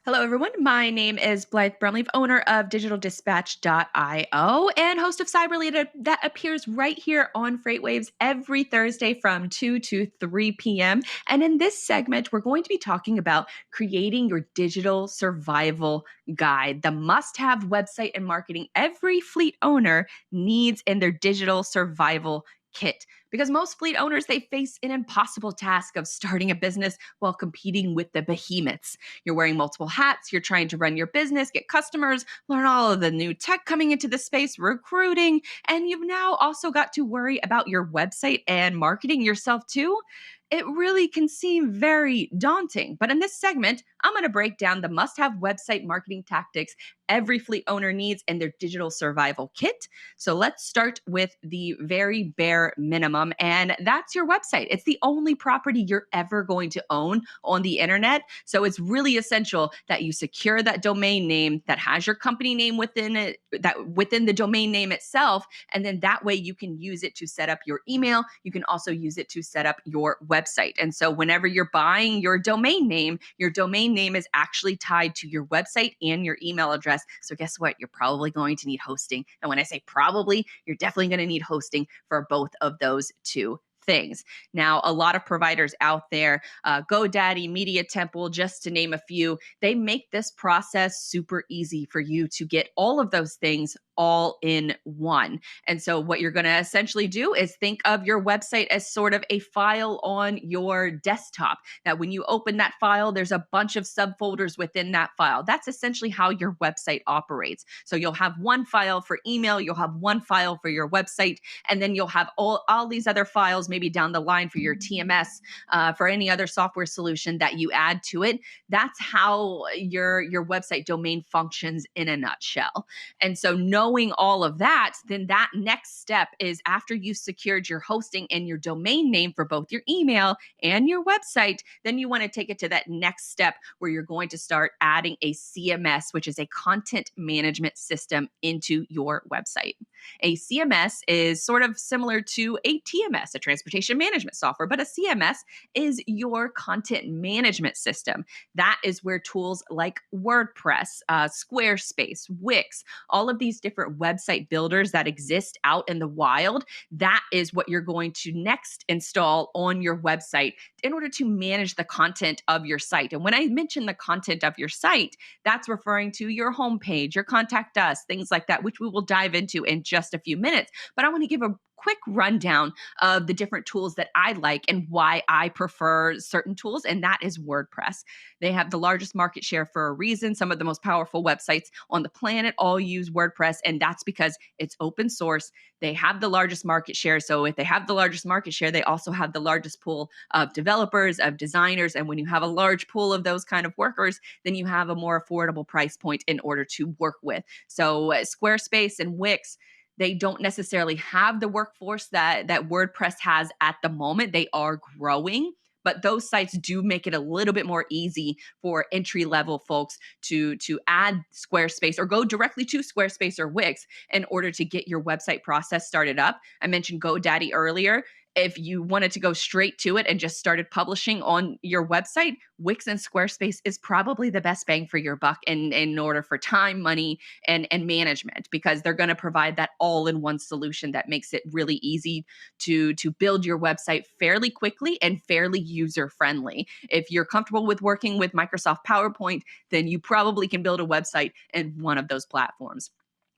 Hello, everyone. My name is Blythe Brumleve, owner of digitaldispatch.io and host of Cyberlead that appears right here on FreightWaves every Thursday from 2 to 3 p.m. And in this segment, we're going to be talking about creating your digital survival guide, the must-have website and marketing every fleet owner needs in their digital survival kit. Because most fleet owners, they face an impossible task of starting a business while competing with the behemoths. You're wearing multiple hats. You're trying to run your business, get customers, learn all of the new tech coming into the space, recruiting, and you've now also got to worry about your website and marketing yourself too. It really can seem very daunting. But in this segment, I'm going to break down the must have website marketing tactics every fleet owner needs in their digital survival kit. So let's start with the very bare minimum, and that's your website. It's the only property you're ever going to own on the internet. So it's really essential that you secure that domain name that has your company name within it, that within the domain name itself. And then that way you can use it to set up your email. You can also use it to set up your website. And so whenever you're buying your domain name is actually tied to your website and your email address. So guess what? You're probably going to need hosting. And when I say probably, you're definitely going to need hosting for both of those two things. Now, a lot of providers out there, GoDaddy, Media Temple, just to name a few, they make this process super easy for you to get all of those things all in one. And so what you're going to essentially do is think of your website as sort of a file on your desktop. That when you open that file, there's a bunch of subfolders within that file. That's essentially how your website operates. So you'll have one file for email, you'll have one file for your website, and then you'll have all these other files maybe down the line for your TMS, for any other software solution that you add to it. That's how your website domain functions in a nutshell. And so knowing all of that, then that next step is after you've secured your hosting and your domain name for both your email and your website, then you want to take it to that next step where you're going to start adding a CMS, which is a content management system, into your website. A CMS is sort of similar to a TMS, a transportation management software, but a CMS is your content management system. That is where tools like WordPress, Squarespace, Wix, all of these different website builders that exist out in the wild, that is what you're going to next install on your website in order to manage the content of your site. And when I mention the content of your site, that's referring to your homepage, your contact us, things like that, which we will dive into in just a few minutes. But I want to give a quick rundown of the different tools that I like and why I prefer certain tools, and that is WordPress. They have the largest market share for a reason. Some of the most powerful websites on the planet all use WordPress, and that's because it's open source. They have the largest market share. So if they have the largest market share, they also have the largest pool of developers, of designers. And when you have a large pool of those kind of workers, then you have a more affordable price point in order to work with. So Squarespace and Wix, they don't necessarily have the workforce that WordPress has at the moment. They are growing, but those sites do make it a little bit more easy for entry level folks to add Squarespace or go directly to Squarespace or Wix in order to get your website process started up. I mentioned GoDaddy earlier. If you wanted to go straight to it and just started publishing on your website, Wix and Squarespace is probably the best bang for your buck in order for time, money, and management, because they're going to provide that all-in-one solution that makes it really easy to build your website fairly quickly and fairly user-friendly. If you're comfortable with working with Microsoft PowerPoint, then you probably can build a website in one of those platforms.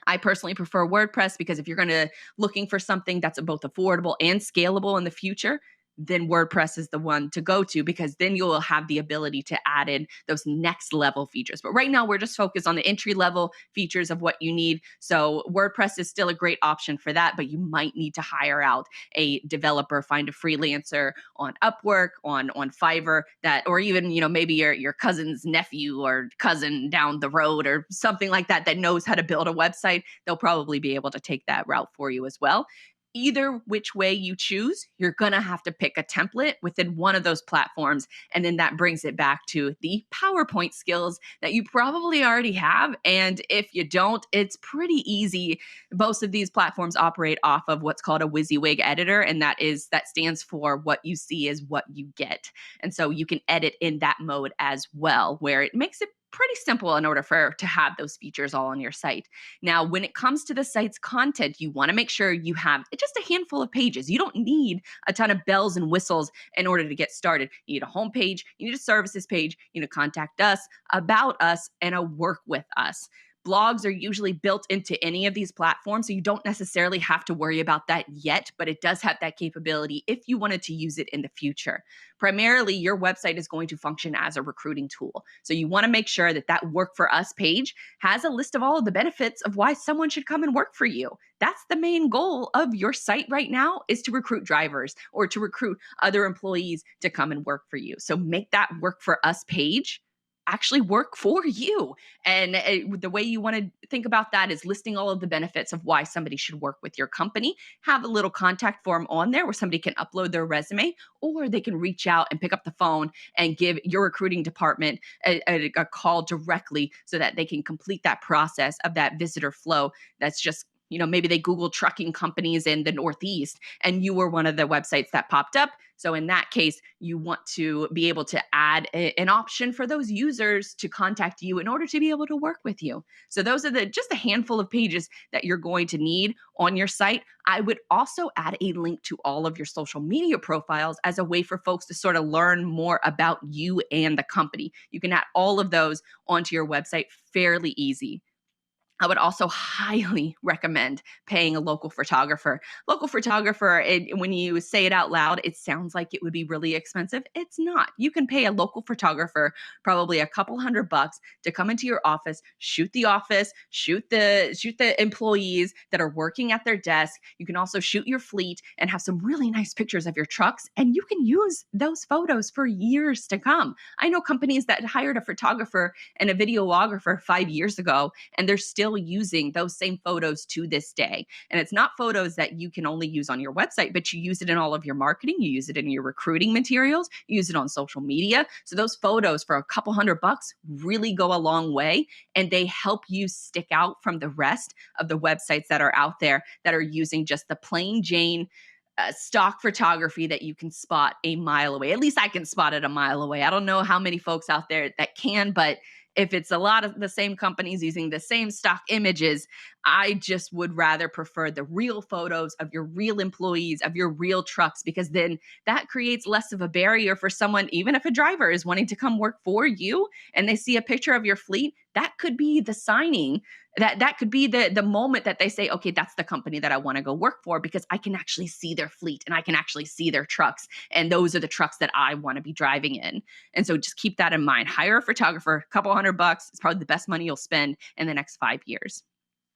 I personally prefer WordPress because if you're going to looking for something that's both affordable and scalable in the future, then WordPress is the one to go to, because then you'll have the ability to add in those next level features. But right now we're just focused on the entry level features of what you need. So WordPress is still a great option for that, but you might need to hire out a developer, find a freelancer on Upwork, on Fiverr, that, or even, maybe your cousin's nephew or cousin down the road or something like that knows how to build a website. They'll probably be able to take that route for you as well. Either which way you choose, you're going to have to pick a template within one of those platforms. And then that brings it back to the PowerPoint skills that you probably already have. And if you don't, it's pretty easy. Most of these platforms operate off of what's called a WYSIWYG editor. And that stands for what you see is what you get. And so you can edit in that mode as well, where it makes it pretty simple in order to have those features all on your site. Now, when it comes to the site's content, you want to make sure you have just a handful of pages. You don't need a ton of bells and whistles in order to get started. You need a home page, you need a services page, you need to contact us, about us, and a work with us. Blogs are usually built into any of these platforms, so you don't necessarily have to worry about that yet, but it does have that capability if you wanted to use it in the future. Primarily, your website is going to function as a recruiting tool. So you want to make sure that that Work for Us page has a list of all of the benefits of why someone should come and work for you. That's the main goal of your site right now, is to recruit drivers or to recruit other employees to come and work for you. So make that Work for Us page actually work for you. And the way you want to think about that is listing all of the benefits of why somebody should work with your company. Have a little contact form on there where somebody can upload their resume, or they can reach out and pick up the phone and give your recruiting department a call directly so that they can complete that process of that visitor flow. That's just, maybe they Google trucking companies in the Northeast and you were one of the websites that popped up. So in that case, you want to be able to add an option for those users to contact you in order to be able to work with you. So those are just a handful of pages that you're going to need on your site. I would also add a link to all of your social media profiles as a way for folks to sort of learn more about you and the company. You can add all of those onto your website fairly easy. I would also highly recommend paying a local photographer. Local photographer, when you say it out loud, it sounds like it would be really expensive. It's not. You can pay a local photographer probably a couple $100 to come into your office, shoot the office, shoot the employees that are working at their desk. You can also shoot your fleet and have some really nice pictures of your trucks, and you can use those photos for years to come. I know companies that hired a photographer and a videographer 5 years ago, and they're still using those same photos to this day. And it's not photos that you can only use on your website, but you use it in all of your marketing, you use it in your recruiting materials, you use it on social media. So those photos for a couple $100 really go a long way, and they help you stick out from the rest of the websites that are out there that are using just the plain Jane stock photography that you can spot a mile away. At least I can spot it a mile away. I don't know how many folks out there that can, but if it's a lot of the same companies using the same stock images, I just would rather prefer the real photos of your real employees, of your real trucks, because then that creates less of a barrier for someone. Even if a driver is wanting to come work for you and they see a picture of your fleet, that could be the signing. That could be the moment that they say, okay, that's the company that I want to go work for, because I can actually see their fleet and I can actually see their trucks. And those are the trucks that I want to be driving in. And so just keep that in mind. Hire a photographer, a couple $100. It's probably the best money you'll spend in the next 5 years.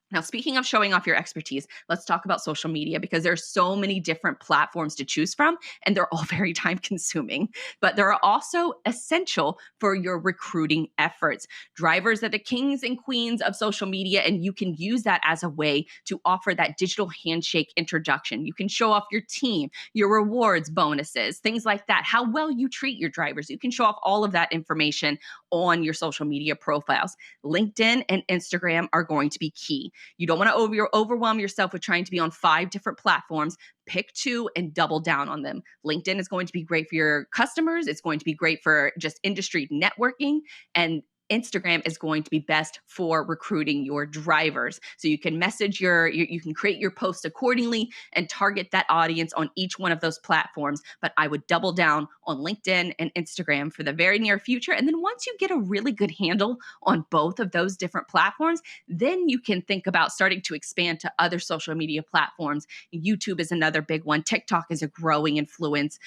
Now, speaking of showing off your expertise, let's talk about social media, because there's so many different platforms to choose from, and they're all very time consuming, but they're also essential for your recruiting efforts. Drivers are the kings and queens of social media, and you can use that as a way to offer that digital handshake introduction. You can show off your team, your rewards, bonuses, things like that, how well you treat your drivers. You can show off all of that information on your social media profiles. LinkedIn and Instagram are going to be key. You don't want to overwhelm yourself with trying to be on 5 different platforms. Pick 2 and double down on them. LinkedIn is going to be great for your customers. It's going to be great for just industry networking, and Instagram is going to be best for recruiting your drivers. So you can message you can create your posts accordingly and target that audience on each one of those platforms. But I would double down on LinkedIn and Instagram for the very near future. And then once you get a really good handle on both of those different platforms, then you can think about starting to expand to other social media platforms. YouTube is another big one. TikTok is a growing influence.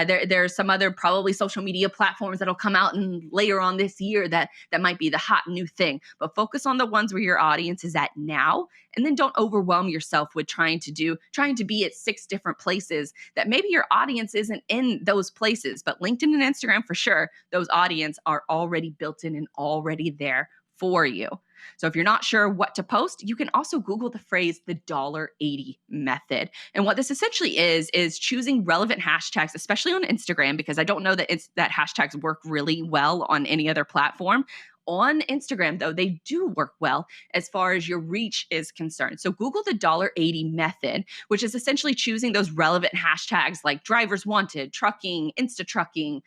There are some other probably social media platforms that'll come out and later on this year that might be the hot new thing, but focus on the ones where your audience is at now. And then don't overwhelm yourself with trying to be at 6 different places that maybe your audience isn't in those places. But LinkedIn and Instagram, for sure, those audience are already built in and already there for you. So if you're not sure what to post, you can also Google the phrase the $80 method. And what this essentially is choosing relevant hashtags, especially on Instagram, because I don't know that hashtags work really well on any other platform, On Instagram, though, they do work well as far as your reach is concerned. So Google the $80 method, which is essentially choosing those relevant hashtags like drivers wanted, trucking, insta trucking,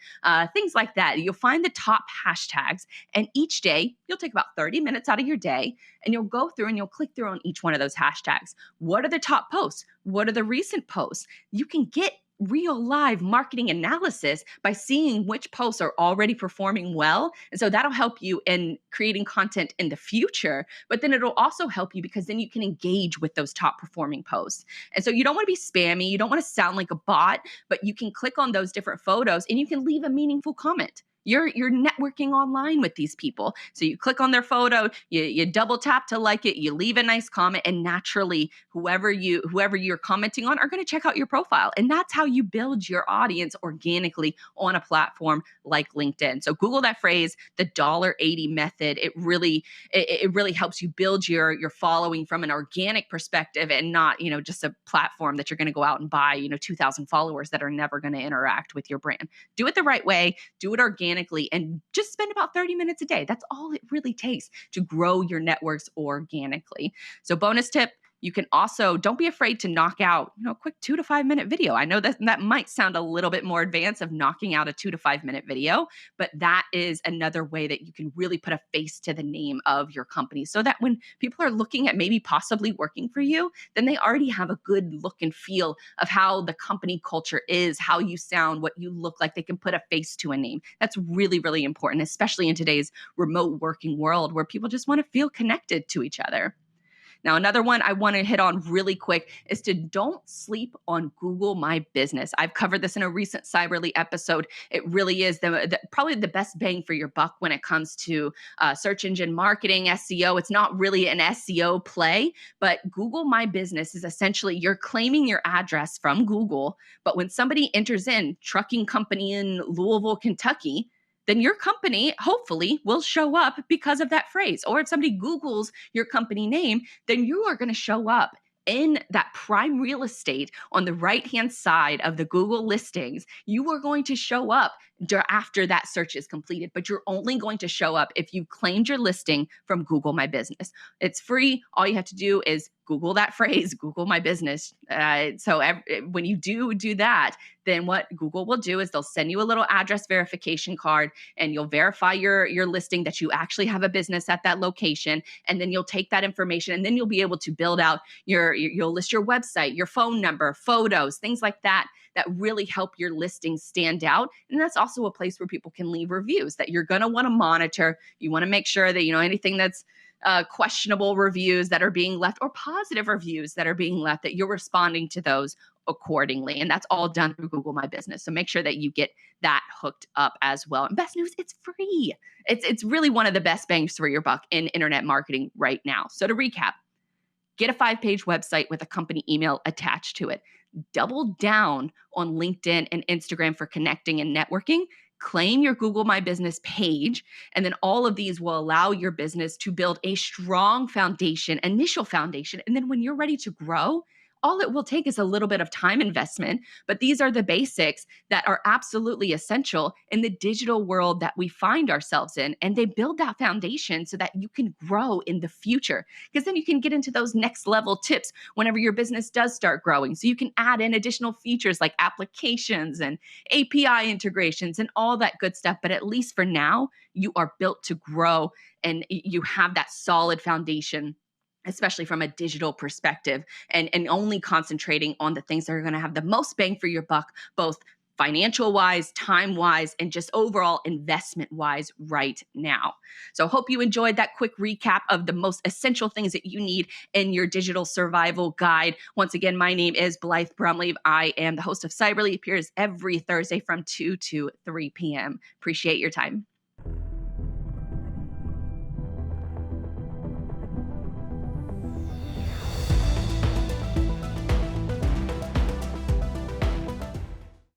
things like that. You'll find the top hashtags, and each day you'll take about 30 minutes out of your day and you'll go through and you'll click through on each one of those hashtags. What are the top posts? What are the recent posts? You can get real live marketing analysis by seeing which posts are already performing well. And so that'll help you in creating content in the future, but then it'll also help you because then you can engage with those top performing posts. And so you don't want to be spammy. You don't want to sound like a bot, but you can click on those different photos and you can leave a meaningful comment. You're networking online with these people. So you click on their photo, you double tap to like it, you leave a nice comment, and naturally whoever you're commenting on are going to check out your profile. And that's how you build your audience organically on a platform like LinkedIn. So Google that phrase, the $80 method. It really helps you build your following from an organic perspective and not, just a platform that you're going to go out and buy, 2,000 followers that are never going to interact with your brand. Do it the right way, do it organically, and just spend about 30 minutes a day. That's all it really takes to grow your networks organically. So bonus tip, you can also, don't be afraid to knock out, a quick 2 to 5 minute video. I know that might sound a little bit more advanced of knocking out a 2 to 5 minute video, but that is another way that you can really put a face to the name of your company so that when people are looking at maybe possibly working for you, then they already have a good look and feel of how the company culture is, how you sound, what you look like. They can put a face to a name. That's really, really important, especially in today's remote working world where people just want to feel connected to each other. Now, another one I want to hit on really quick is to don't sleep on Google My Business. I've covered this in a recent Cyberly episode. It really is probably the best bang for your buck when it comes to search engine marketing, SEO. It's not really an SEO play, but Google My Business is essentially you're claiming your address from Google, but when somebody enters in trucking company in Louisville, Kentucky, then your company hopefully will show up because of that phrase. Or if somebody Googles your company name, then you are going to show up in that prime real estate on the right-hand side of the Google listings. You are going to show up after that search is completed, but you're only going to show up if you claimed your listing from Google My Business. It's free. All you have to do is Google that phrase, Google My Business. When you do that, then what Google will do is they'll send you a little address verification card and you'll verify your listing that you actually have a business at that location. And then you'll take that information and then you'll be able to build out you'll list your website, your phone number, photos, things like that really help your listing stand out. And that's also a place where people can leave reviews that you're going to want to monitor. You want to make sure that, anything that's questionable reviews that are being left or positive reviews that are being left, that you're responding to those accordingly. And that's all done through Google My Business. So make sure that you get that hooked up as well. And best news, it's free. It's really one of the best bangs for your buck in internet marketing right now. So to recap, get a 5-page website with a company email attached to it. Double down on LinkedIn and Instagram for connecting and networking. Claim your Google My Business page, and then all of these will allow your business to build a strong foundation, initial foundation. And then when you're ready to grow, all it will take is a little bit of time investment, but these are the basics that are absolutely essential in the digital world that we find ourselves in. And they build that foundation so that you can grow in the future, because then you can get into those next level tips whenever your business does start growing. So you can add in additional features like applications and API integrations and all that good stuff. But at least for now, you are built to grow and you have that solid foundation, especially from a digital perspective, and only concentrating on the things that are going to have the most bang for your buck, both financial wise, time wise, and just overall investment wise right now. So hope you enjoyed that quick recap of the most essential things that you need in your digital survival guide. Once again, my name is Blythe Brumleve. I am the host of Cyberly. It appears every Thursday from 2 to 3 p.m. Appreciate your time.